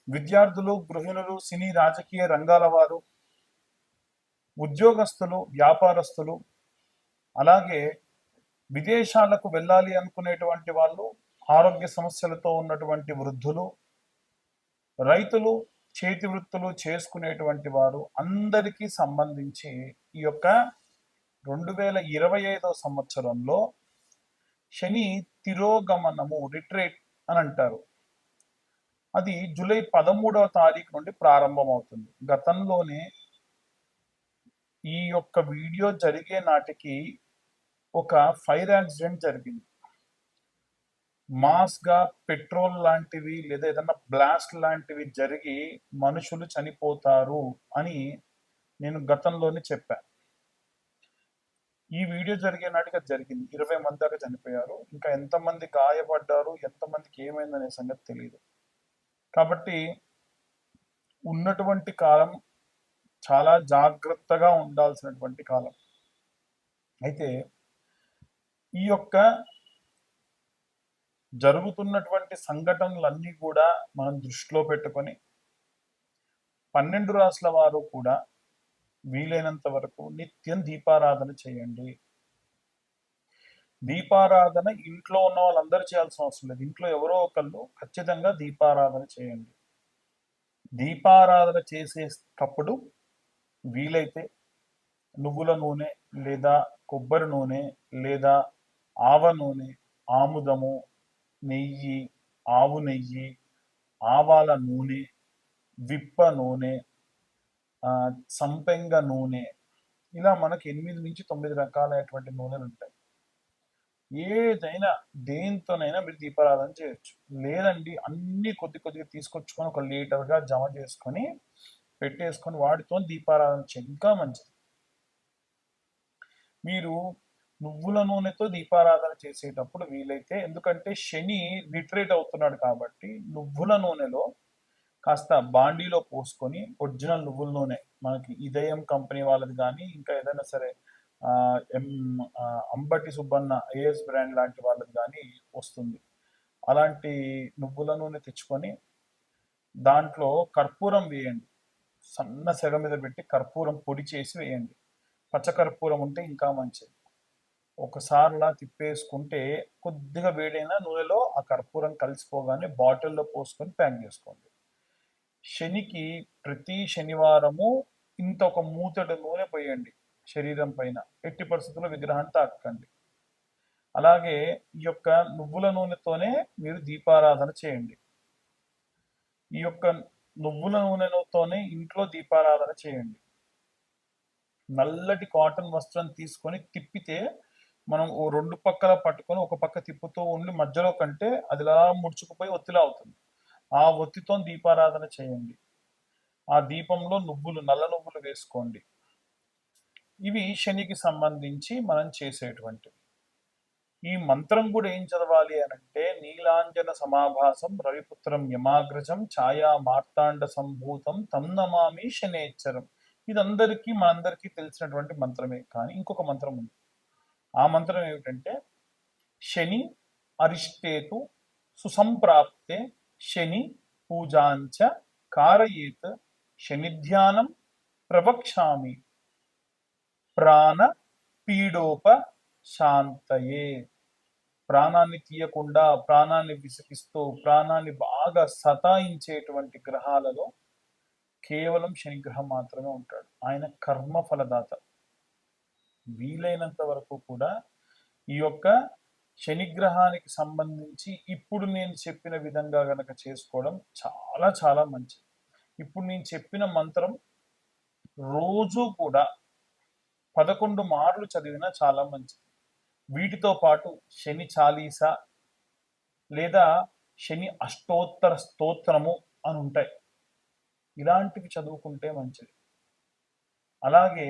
విద్యార్థులు, గృహిణులు, సినీ రాజకీయ రంగాల వారు, ఉద్యోగస్తులు, వ్యాపారస్తులు, అలాగే విదేశాలకు వెళ్ళాలి అనుకునేటువంటి వాళ్ళు, ఆరోగ్య సమస్యలతో ఉన్నటువంటి వృద్ధులు, రైతులు, చేతి వృత్తులు చేసుకునేటువంటి వారు అందరికీ సంబంధించి ఈ యొక్క 2025 సంవత్సరంలో శని తిరోగమనము రిట్రేట్ అని అంటారు. అది జూలై 13వ తారీఖు నుండి ప్రారంభమవుతుంది. గతంలోనే ఈ యొక్క వీడియో జరిగే నాటికి ఒక ఫైర్ యాక్సిడెంట్ జరిగింది. మాస్గా పెట్రోల్ లాంటివి లేదా ఏదన్నా బ్లాస్ట్ లాంటివి జరిగి మనుషులు చనిపోతారు అని నేను గతంలోనే చెప్పాను. ఈ వీడియో జరిగే నాటికి అది జరిగింది. 20 మంది దాకా చనిపోయారు. ఇంకా ఎంతమంది గాయపడ్డారు, ఎంతమందికి ఏమైందనే సంగతి తెలియదు. కాబట్టి ఉన్నటువంటి కాలం చాలా జాగ్రత్తగా ఉండాల్సినటువంటి కాలం. అయితే ఈ యొక్క జరుగుతున్నటువంటి సంఘటనలన్నీ కూడా మనం దృష్టిలో పెట్టుకొని 12 రాసుల వారు కూడా వీలైనంత వరకు నిత్యం దీపారాధన చేయండి. దీపారాధన ఇంట్లో ఉన్న వాళ్ళందరూ చేయాల్సిన అవసరం లేదు. ఇంట్లో ఎవరో ఒకళ్ళు ఖచ్చితంగా దీపారాధన చేయండి. దీపారాధన చేసేటప్పుడు వీలైతే నువ్వుల నూనె లేదా కొబ్బరి నూనె లేదా ఆవ నూనె, ఆముదము, నెయ్యి, ఆవు నెయ్యి, ఆవాల నూనె, విప్ప నూనె, సంపెంగ నూనె, ఇలా మనకి 8 నుంచి 9 రకాలైనటువంటి నూనెలు ఉంటాయి. ఏదైనా దేంతోనైనా మీరు దీపారాధన చేయొచ్చు. లేదండి అన్ని కొద్ది కొద్దిగా తీసుకొచ్చుకొని ఒక లీటర్గా జమ చేసుకొని పెట్టేసుకొని వాటితో దీపారాధన చేయండి, ఇంకా మంచిది. మీరు నువ్వుల నూనెతో దీపారాధన చేసేటప్పుడు వీలైతే, ఎందుకంటే శని రిట్రేట్ అవుతున్నాడు కాబట్టి నువ్వుల నూనెలో కాస్త బాండీలో పోసుకొని ఒరిజినల్ నువ్వుల నూనె మనకి ఇదయం కంపెనీ వాళ్ళది కానీ ఇంకా ఏదైనా సరే అంబటి సుబ్బన్న ఏఎస్ బ్రాండ్ లాంటి వాళ్ళది కానీ వస్తుంది. అలాంటి నువ్వుల నూనె తెచ్చుకొని దాంట్లో కర్పూరం వేయండి. సన్న సెగ మీద పెట్టి కర్పూరం పొడి చేసి వేయండి. పచ్చకర్పూరం ఉంటే ఇంకా మంచిది. ఒకసారిలా తిప్పేసుకుంటే కొద్దిగా వేడైన నూనెలో ఆ కర్పూరం కలిసిపోగానే బాటిల్లో పోసుకొని ప్యాక్ చేసుకోండి. శనికి ప్రతి శనివారము ఇంత ఒక మూతడు నూనె పోయండి శరీరం పైన. ఎట్టి పరిస్థితుల్లో విగ్రహాన్ని తాకండి. అలాగే ఈ యొక్క నువ్వుల నూనెతోనే మీరు దీపారాధన చేయండి. ఈ యొక్క నువ్వుల నూనెతోనే ఇంట్లో దీపారాధన చేయండి. నల్లటి కాటన్ వస్త్రం తీసుకొని తిప్పితే మనం ఓ 2 పక్కల పట్టుకొని ఒక పక్క తిప్పుతూ ఉండి మధ్యలో కంటే అదిలా ముడుచుకుపోయి ఒత్తిలా అవుతుంది. ఆ ఒత్తితో దీపారాధన చేయండి. ఆ దీపంలో నువ్వులు, నల్ల నువ్వులు వేసుకోండి. ఇవి శనికి సంబంధించి మనం చేసేటువంటివి. ఈ మంత్రం కూడా ఏం చదవాలి అనంటే, నీలాంజన సమాభాసం రవిపుత్రం యమాగ్రజం ఛాయా మార్తాండ సంభూతం తం నమామి శనేశ్వరం. ఇదందరికీ మనందరికీ తెలిసినటువంటి మంత్రమే. కానీ ఇంకొక మంత్రం ఉంది. ఆ మంత్రం ఏమిటంటే, శని అరిష్టేతు సుసంప్రాప్తే శని పూజాంచ కారయేత్ శనిధ్యానం ప్రవక్ష్యామి ప్రాణ పీడోప శాంతయే. ప్రాణాన్ని తీయకుండా, ప్రాణాన్ని విసిగిస్తూ, ప్రాణాన్ని బాగా సతాయించేటువంటి గ్రహాలలో కేవలం శనిగ్రహం మాత్రమే ఉంటాడు. ఆయన కర్మ ఫలదాత. వీలైనంత వరకు కూడా ఈ యొక్క శనిగ్రహానికి సంబంధించి ఇప్పుడు నేను చెప్పిన విధంగా గనక చేసుకోవడం చాలా చాలా మంచిది. ఇప్పుడు నేను చెప్పిన మంత్రం రోజు కూడా 11 మార్లు చదివినా చాలా మంచిది. వీటితో పాటు శని చాలీసా లేదా శని అష్టోత్తర స్తోత్రము అని ఉంటాయి. ఇలాంటివి చదువుకుంటే మంచిది. అలాగే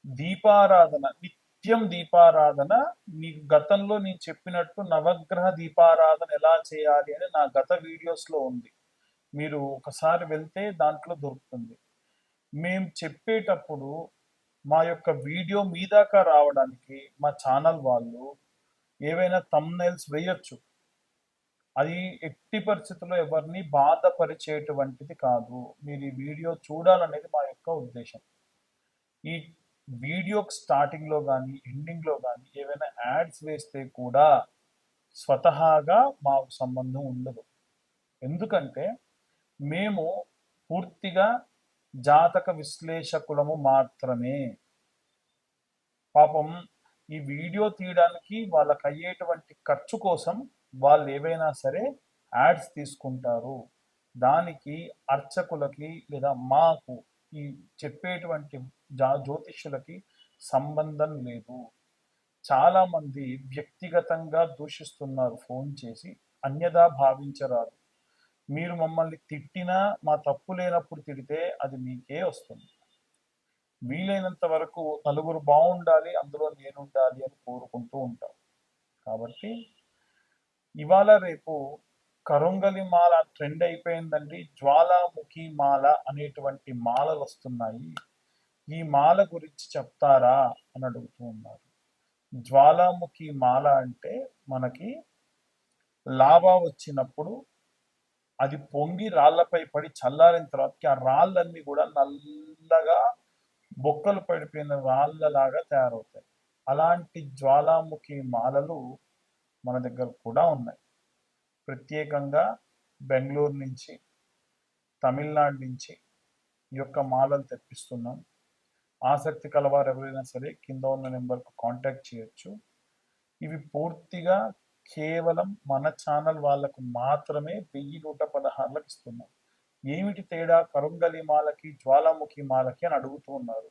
దీపారాధన, నిత్యం దీపారాధన. మీకు గతంలో నేను చెప్పినట్టు నవగ్రహ దీపారాధన ఎలా చేయాలి అని నా గత వీడియోస్లో ఉంది. మీరు ఒకసారి వెళ్తే దాంట్లో దొరుకుతుంది. మేము చెప్పేటప్పుడు మా యొక్క వీడియో మీ దాకా రావడానికి మా ఛానల్ వాళ్ళు ఏవైనా థంబ్నైల్స్ వేయొచ్చు. అది ఎట్టి పరిస్థితుల్లో ఎవరిని బాధపరిచేటువంటిది కాదు. మీరు ఈ వీడియో చూడాలనేది మా యొక్క ఉద్దేశం. ఈ వీడియోకి స్టార్టింగ్‌లో గాని, ఎండింగ్‌లో గాని ఏవైనా యాడ్స్ వేస్తే కూడా స్వతహాగా మాకు సంబంధం ఉండదు. ఎందుకంటే మేము పూర్తిగా జాతక విశ్లేషకులము మాత్రమే. పాపం ఈ వీడియో తీయడానికి వాళ్ళకయ్యేటువంటి ఖర్చు కోసం వాళ్ళేవైనా సరే యాడ్స్ తీసుకుంటారు. దానికి అర్చకులకి లేదా మాకు ఈ చెప్పేటువంటి జ్యోతిష్యులకి సంబంధం లేదు. చాలామంది వ్యక్తిగతంగా దూషిస్తున్నారు ఫోన్ చేసి. అన్యథా భావించరాదు. మీరు మమ్మల్ని తిట్టినా మా తప్పు లేనప్పుడు తిడితే అది మీకే వస్తుంది. వీలైనంత వరకు నలుగురు బాగుండాలి, అందులో నేనుండాలి అని కోరుకుంటూ ఉంటాం. కాబట్టి ఇవాళ రేపు కరుంగలి మాల ట్రెండ్ అయిపోయిందండి. జ్వాలాముఖి మాల అనేటువంటి మాలలు వస్తున్నాయి. ఈ మాల గురించి చెప్తారా అని అడుగుతూ ఉన్నారు. జ్వాలాముఖి మాల అంటే మనకి లావా వచ్చినప్పుడు అది పొంగి రాళ్లపై పడి చల్లారిన తర్వాతకి ఆ రాళ్ళన్నీ కూడా నల్లగా బొక్కలు పడిపోయిన రాళ్ళలాగా తయారవుతాయి. అలాంటి జ్వాలాముఖి మాలలు మన దగ్గర కూడా ఉన్నాయి. ప్రత్యేకంగా బెంగళూరు నుంచి, తమిళనాడు నుంచి ఈ యొక్క మాలలు తెప్పిస్తున్నాం. ఆసక్తి కలవారు ఎవరైనా సరే కింద ఉన్న నెంబర్కు కాంటాక్ట్ చేయొచ్చు. ఇవి పూర్తిగా కేవలం మన ఛానల్ వాళ్ళకు మాత్రమే 1116లకు ఇస్తున్నాం. ఏమిటి తేడా కరుంగలి మాలకి జ్వాలాముఖి మాలకి అని అడుగుతూ ఉన్నారు.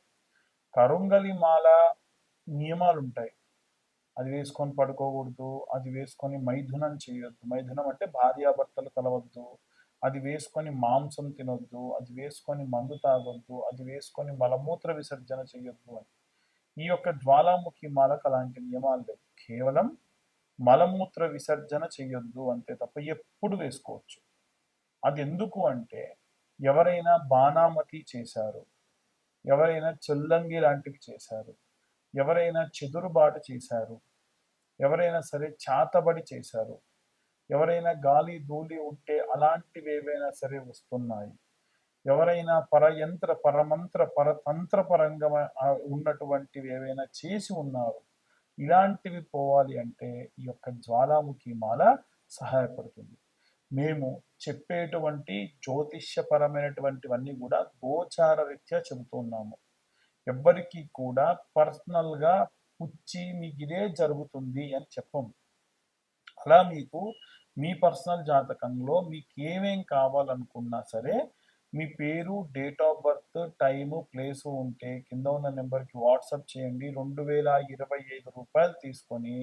కరుంగలి మాల నియమాలు ఉంటాయి. అది వేసుకొని పడుకోకూడదు, అది వేసుకొని మైథునం చేయొద్దు. మైథునం అంటే భార్యాభర్తలు కలవద్దు, అది వేసుకొని మాంసం తినొద్దు, అది వేసుకొని మందు తాగొద్దు, అది వేసుకొని మలమూత్ర విసర్జన చేయొద్దు అని. ఈ యొక్క జ్వాలాముఖి మాలకు అలాంటి నియమాలు లేవు. కేవలం మలమూత్ర విసర్జన చేయొద్దు అంతే తప్ప ఎప్పుడు వేసుకోవచ్చు. అది ఎందుకు అంటే ఎవరైనా బాణామతి చేశారు, ఎవరైనా చెల్లంగి లాంటివి చేశారు, ఎవరైనా చెదురుబాటు చేశారు, ఎవరైనా సరే చాతబడి చేశారు, ఎవరైనా గాలి ధూళి ఉంటే అలాంటివి ఏవైనా సరే వస్తున్నాయి, ఎవరైనా పరయంత్ర పరమంత్ర పరతంత్ర పరంగా ఉన్నటువంటివి ఏవైనా చేసి ఉన్నారు, ఇలాంటివి పోవాలి అంటే ఈ యొక్క జ్వాలాముఖి మాల సహాయపడుతుంది. మేము చెప్పేటువంటి జ్యోతిష్యపరమైనటువంటివన్నీ కూడా గోచార రీత్యా చెబుతున్నాము. ఎవ్వరికి కూడా పర్సనల్గా పుచ్చి మీకు ఇదే జరుగుతుంది అని చెప్పము. అలా మీకు మీ పర్సనల్ జాతకంలో మీకు ఏమేం కావాలనుకున్నా సరే మీ పేరు, date of birth, time, place ఉంటే కింద ఉన్న నెంబర్కి వాట్సాప్ చేయండి. 2025 రూపాయలు తీసుకొని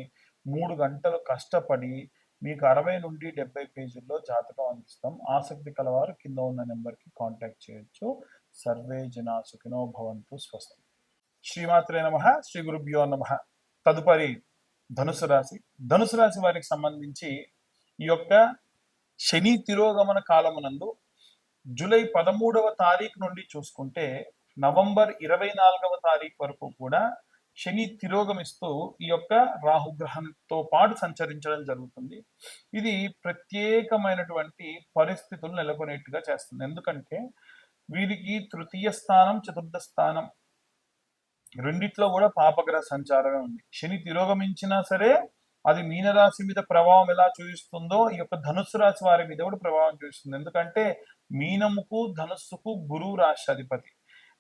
3 గంటలు కష్టపడి మీకు 60 నుండి 70 పేజీల్లో జాతకం అందిస్తాం. ఆసక్తి కలవారు కింద ఉన్న నెంబర్కి కాంటాక్ట్ చేయొచ్చు. సర్వే జనా సుఖినో భవంతు. స్వస్తి. శ్రీమాత్రే నమః. శ్రీ గురుభ్యో నమః. తదుపరి ధనుసు రాశి. ధనుసు రాశి వారికి సంబంధించి ఈ యొక్క శని తిరోగమన కాలమునందు జూలై 13వ తారీఖు నుండి చూసుకుంటే నవంబర్ 24వ తారీఖు వరకు కూడా శని తిరోగమిస్తూ ఈ యొక్క రాహుగ్రహంతో పాటు సంచరించడం జరుగుతుంది. ఇది ప్రత్యేకమైనటువంటి పరిస్థితులు నెలకొనేట్టుగా చేస్తుంది. ఎందుకంటే వీరికి తృతీయ స్థానం, చతుర్థ స్థానం రెండిట్లో కూడా పాపగ్రహ సంచారమే ఉంది. శని తిరోగమించినా సరే అది మీనరాశి మీద ప్రభావం ఎలా చూపిస్తుందో ఈ యొక్క ధనుస్సు రాశి వారి మీద కూడా ప్రభావం చూపిస్తుంది. ఎందుకంటే మీనముకు ధనుస్సుకు గురువు రాశి అధిపతి.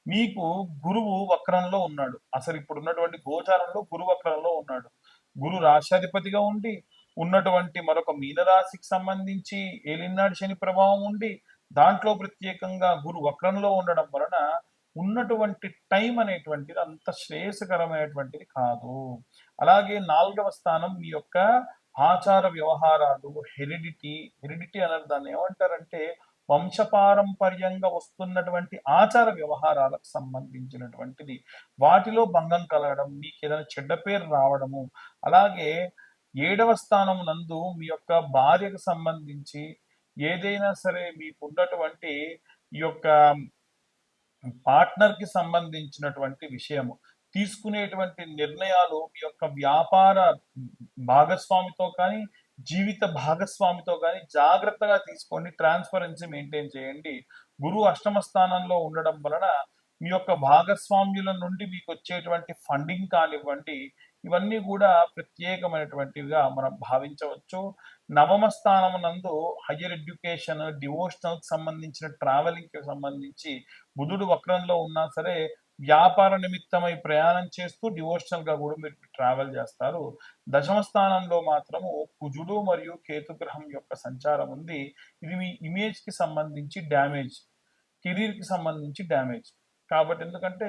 మీకు గురువు వక్రంలో ఉన్నాడు. అసలు ఇప్పుడు ఉన్నటువంటి గోచారంలో గురు వక్రంలో ఉన్నాడు. గురు రాశాధిపతిగా ఉండి ఉన్నటువంటి మరొక మీనరాశికి సంబంధించి ఏలినాడు శని ప్రభావం ఉండి దాంట్లో ప్రత్యేకంగా గురు వక్రంలో ఉండడం వలన ఉన్నటువంటి టైం అనేటువంటిది అంత శ్రేయస్కరమైనటువంటిది కాదు. అలాగే 4వ స్థానం మీ యొక్క ఆచార వ్యవహారాలు, హెరిడిటీ అన్నారు. దాన్ని ఏమంటారంటే వంశపారంపర్యంగా వస్తున్నటువంటి ఆచార వ్యవహారాలకు సంబంధించినటువంటిది. వాటిలో భంగం కలగడం, మీకు ఏదైనా చెడ్డ పేరు రావడము. అలాగే 7వ స్థానం నందు మీ యొక్క భార్యకు సంబంధించి ఏదైనా సరే మీకు ఉన్నటువంటి ఈ యొక్క పార్ట్నర్ కి సంబంధించినటువంటి విషయము, తీసుకునేటువంటి నిర్ణయాలు మీ యొక్క వ్యాపార భాగస్వామితో కానీ జీవిత భాగస్వామితో గాని జాగ్రత్తగా తీసుకోండి. ట్రాన్స్‌పరెన్సీ మెయింటైన్ చేయండి. గురువు అష్టమ స్థానంలో ఉండడం వలన మీ యొక్క భాగస్వామ్యుల నుండి మీకొచ్చేటువంటి ఫండింగ్ కానివ్వండి, ఇవన్నీ కూడా ప్రత్యేకమైనటువంటివిగా మనం భావించవచ్చు. నవమ స్థానం నందు హైయర్ ఎడ్యుకేషన్, డివోషనల్‌కి సంబంధించిన ట్రావెలింగ్‌కి సంబంధించి బుధుడు వక్రంలో ఉన్నా సరే, వ్యాపార నిమిత్తమై ప్రయాణం చేస్తూ డివోషనల్‌గా కూడా మీరు ట్రావెల్ చేస్తారు. దశమ స్థానంలో మాత్రము కుజుడు మరియు కేతు గ్రహం యొక్క సంచారం ఉంది. ఇది మీ ఇమేజ్‌కి సంబంధించి డ్యామేజ్, కెరీర్‌కి సంబంధించి డ్యామేజ్. కాబట్టి ఎందుకంటే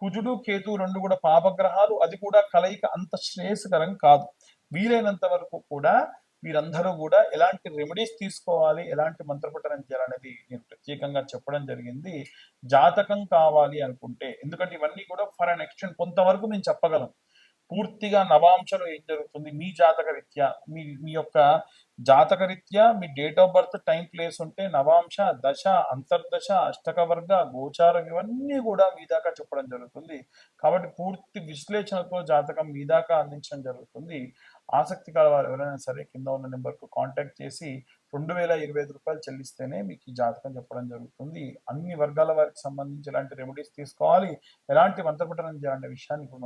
కుజుడు, కేతు 2 కూడా పాపగ్రహాలు. అది కూడా కలయిక అంత శ్రేయస్కరం కాదు. వీలైనంత వరకు కూడా మీరందరూ కూడా ఎలాంటి రెమెడీస్ తీసుకోవాలి, ఎలాంటి మంత్రపఠనం చేయాలనేది నేను ప్రత్యేకంగా చెప్పడం జరిగింది. జాతకం కావాలి అనుకుంటే, ఎందుకంటే ఇవన్నీ కూడా ఫర్ అన్ ఎక్స్‌టెంట్ కొంతవరకు మేము చెప్పగలం. పూర్తిగా నవాంశలో ఏం జరుగుతుంది మీ జాతక రీత్యా, మీ యొక్క జాతక రీత్యా మీ date of birth, time, place ఉంటే నవాంశ, దశ, అంతర్దశ, అష్టక వర్గ, గోచారం ఇవన్నీ కూడా మీ దాకా చెప్పడం జరుగుతుంది. కాబట్టి పూర్తి విశ్లేషణతో జాతకం మీ దాకా అందించడం జరుగుతుంది. ఆసక్తి కల వారు ఎవరైనా సరే కింద ఉన్న నెంబర్‌కు కాంటాక్ట్ చేసి రూ. 2025 చెల్లిస్తేనే మీకు ఈ జాతకం చెప్పడం జరుగుతుంది. అన్ని వర్గాల వారికి సంబంధించి ఎలాంటి రెమెడీస్ తీసుకోవాలి, ఎలాంటి మంత్రపఠనం చేయాలనే విషయాన్ని ఇప్పుడు